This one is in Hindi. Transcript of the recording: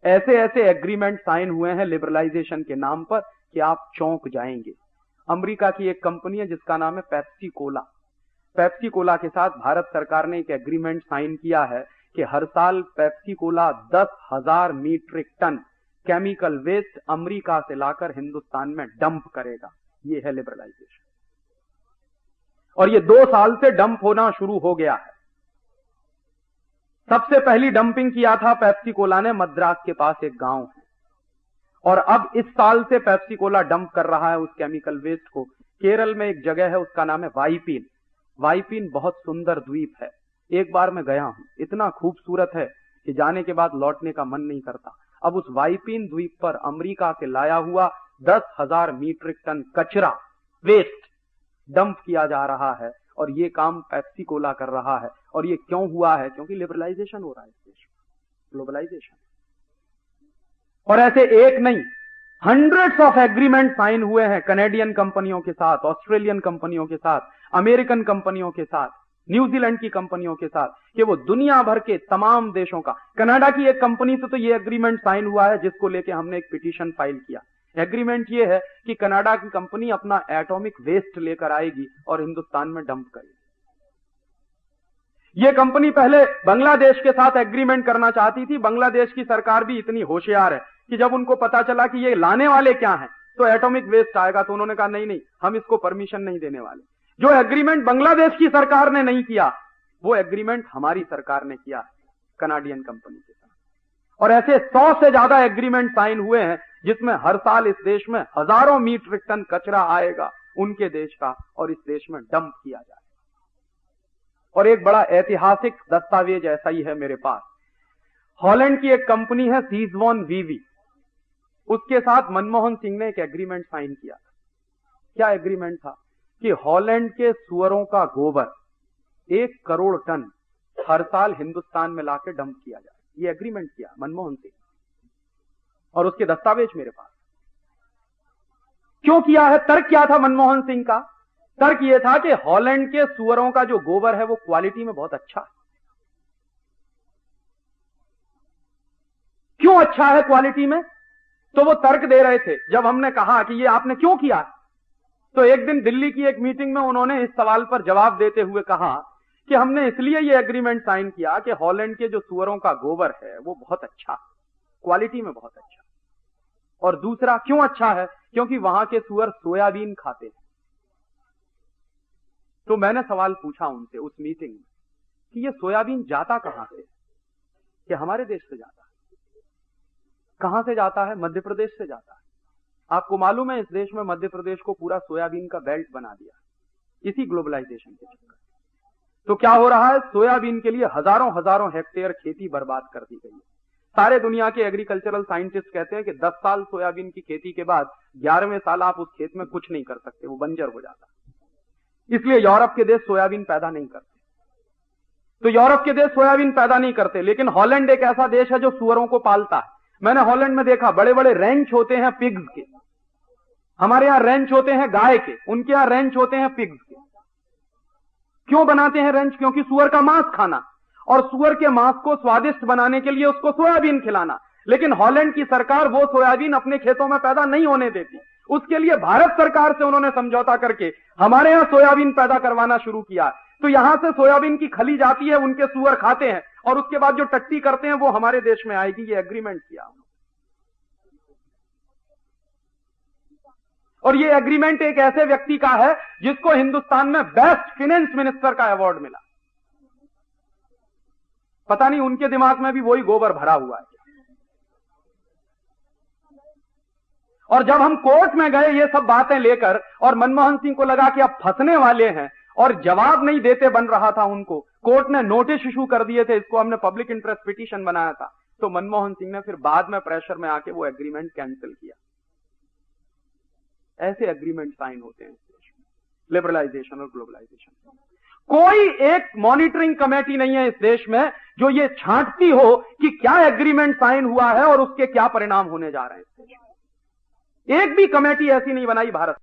ऐसे ऐसे एग्रीमेंट साइन हुए हैं लिबरलाइजेशन के नाम पर कि आप चौंक जाएंगे। अमेरिका की एक कंपनी है जिसका नाम है पेप्सी कोला। पेप्सी कोला के साथ भारत सरकार ने एक एग्रीमेंट साइन किया है कि हर साल Pepsi cola 10,000 metric ton chemical waste America से लाकर हिंदुस्तान में डंप करेगा। ये है लिबरलाइजेशन। और ये 2 साल से डंप होना शुरू हो गया है। सबसे पहली डंपिंग किया था पेप्सी कोला ने मद्रास के पास एक गांव है, और अब इस साल से पेप्सी कोला डंप कर रहा है उस केमिकल वेस्ट को। केरल में एक जगह है, उसका नाम है वाइपीन। वाइपीन बहुत सुंदर द्वीप है। एक बार मैं गया हूं, इतना खूबसूरत है कि जाने के बाद लौटने का मन नहीं करता। अब उस वाइपीन द्वीप पर अमेरिका से लाया हुआ 10,000 मीट्रिक टन कचरा वेस्ट डंप किया जा रहा है, और ये काम पेप्सी कोला कर रहा है। और ये क्यों हुआ है? क्योंकि लिबरलाइजेशन हो रहा है इस देश में, ग्लोबलाइजेशन। और ऐसे एक नहीं, हंड्रेड्स ऑफ एग्रीमेंट साइन हुए हैं कनेडियन कंपनियों के साथ, ऑस्ट्रेलियन कंपनियों के साथ, अमेरिकन कंपनियों के साथ, न्यूजीलैंड की कंपनियों के साथ, कि वो दुनिया भर के तमाम देशों का। कनाडा की एक कंपनी से तो ये एग्रीमेंट साइन हुआ है जिसको लेके हमने एक पिटीशन फाइल किया। एग्रीमेंट ये है कि कनाडा की कंपनी अपना एटॉमिक वेस्ट लेकर आएगी और हिंदुस्तान में डंप करेगी। ये कंपनी पहले बांग्लादेश के साथ एग्रीमेंट करना चाहती थी। बांग्लादेश की सरकार भी इतनी होशियार है कि जब उनको पता चला कि ये लाने वाले क्या हैं, तो एटॉमिक वेस्ट आएगा, तो उन्होंने कहा नहीं नहीं, हम इसको परमिशन नहीं देने वाले। जो एग्रीमेंट बांग्लादेश की सरकार ने नहीं किया, वो एग्रीमेंट हमारी सरकार ने किया कनाडियन कंपनी के साथ। और ऐसे 100 से ज्यादा एग्रीमेंट साइन हुए हैं जिसमें हर साल इस देश में हजारों मीट्रिक टन कचरा आएगा उनके देश का, और इस देश में डंप किया जाएगा। और एक बड़ा ऐतिहासिक दस्तावेज ऐसा ही है मेरे पास। हॉलैंड की एक कंपनी है सीजवॉन वीवी, उसके साथ मनमोहन सिंह ने एक एग्रीमेंट साइन किया था। क्या एग्रीमेंट था? कि हॉलैंड के सुअरों का गोबर 1 करोड़ टन हर साल हिंदुस्तान में लाके डंप किया जाए। ये एग्रीमेंट किया मनमोहन सिंह, और उसके दस्तावेज मेरे पास। क्यों किया है? तर्क क्या था मनमोहन सिंह का? तर्क यह था कि हॉलैंड के सुअरों का जो गोबर है वो क्वालिटी में बहुत अच्छा है। क्यों अच्छा है क्वालिटी में? तो वो तर्क दे रहे थे। जब हमने कहा कि ये आपने क्यों किया है, तो एक दिन दिल्ली की एक मीटिंग में उन्होंने इस सवाल पर जवाब देते हुए कहा कि हमने इसलिए ये एग्रीमेंट साइन किया कि हॉलैंड के जो सुअरों का गोबर है वो बहुत अच्छा, क्वालिटी में बहुत अच्छा। और दूसरा क्यों अच्छा है? क्योंकि वहां के सुअर सोयाबीन खाते हैं। तो मैंने सवाल पूछा उनसे उस मीटिंग में कि ये सोयाबीन जाता कहां से? कि हमारे देश से जाता है। कहां से जाता है? मध्य प्रदेश से जाता है। आपको मालूम है इस देश में मध्य प्रदेश को पूरा सोयाबीन का बेल्ट बना दिया इसी ग्लोबलाइजेशन के चक्कर। तो क्या हो रहा है? सोयाबीन के लिए हजारों हजारों हेक्टेयर खेती बर्बाद कर दी गई है। सारे दुनिया के एग्रीकल्चरल साइंटिस्ट कहते हैं कि 10 साल सोयाबीन की खेती के बाद 11वें साल आप उस खेत में कुछ नहीं कर सकते, वो बंजर हो जाता है। इसलिए यूरोप के देश सोयाबीन पैदा नहीं करते। तो यूरोप के देश सोयाबीन पैदा नहीं करते, लेकिन हॉलैंड एक ऐसा देश है जो सुअरों को पालता है। मैंने हॉलैंड में देखा बड़े बड़े रेंच होते हैं पिग्स के। हमारे यहां रेंच होते हैं गाय के, उनके यहां रेंच होते हैं पिग्स के। क्यों बनाते हैं रेंच? क्योंकि सुअर का मांस खाना, और सुअर के मांस को स्वादिष्ट बनाने के लिए उसको सोयाबीन खिलाना। लेकिन हॉलैंड की सरकार वो सोयाबीन अपने खेतों में पैदा नहीं होने देती। उसके लिए भारत सरकार से उन्होंने समझौता करके हमारे यहां सोयाबीन पैदा करवाना शुरू किया। तो यहां से सोयाबीन की खली जाती है, उनके सुअर खाते हैं, और उसके बाद जो टट्टी करते हैं वो हमारे देश में आएगी। ये एग्रीमेंट किया। और ये एग्रीमेंट एक ऐसे व्यक्ति का है जिसको हिंदुस्तान में बेस्ट फाइनेंस मिनिस्टर का अवार्ड मिला। पता नहीं उनके दिमाग में भी वही गोबर भरा हुआ है। और जब हम कोर्ट में गए ये सब बातें लेकर, और मनमोहन सिंह को लगा कि अब फंसने वाले हैं, और जवाब नहीं देते बन रहा था उनको, कोर्ट ने नोटिस इशू कर दिए थे। इसको हमने पब्लिक इंटरेस्ट पिटीशन बनाया था। तो मनमोहन सिंह ने फिर बाद में प्रेशर में आके वो एग्रीमेंट कैंसिल किया। ऐसे एग्रीमेंट साइन होते हैं लिबरलाइजेशन और ग्लोबलाइजेशन। कोई एक मॉनिटरिंग कमेटी नहीं है इस देश में जो ये छांटती हो कि क्या एग्रीमेंट साइन हुआ है और उसके क्या परिणाम होने जा रहे हैं इस देश में। एक भी कमेटी ऐसी नहीं बनाई भारत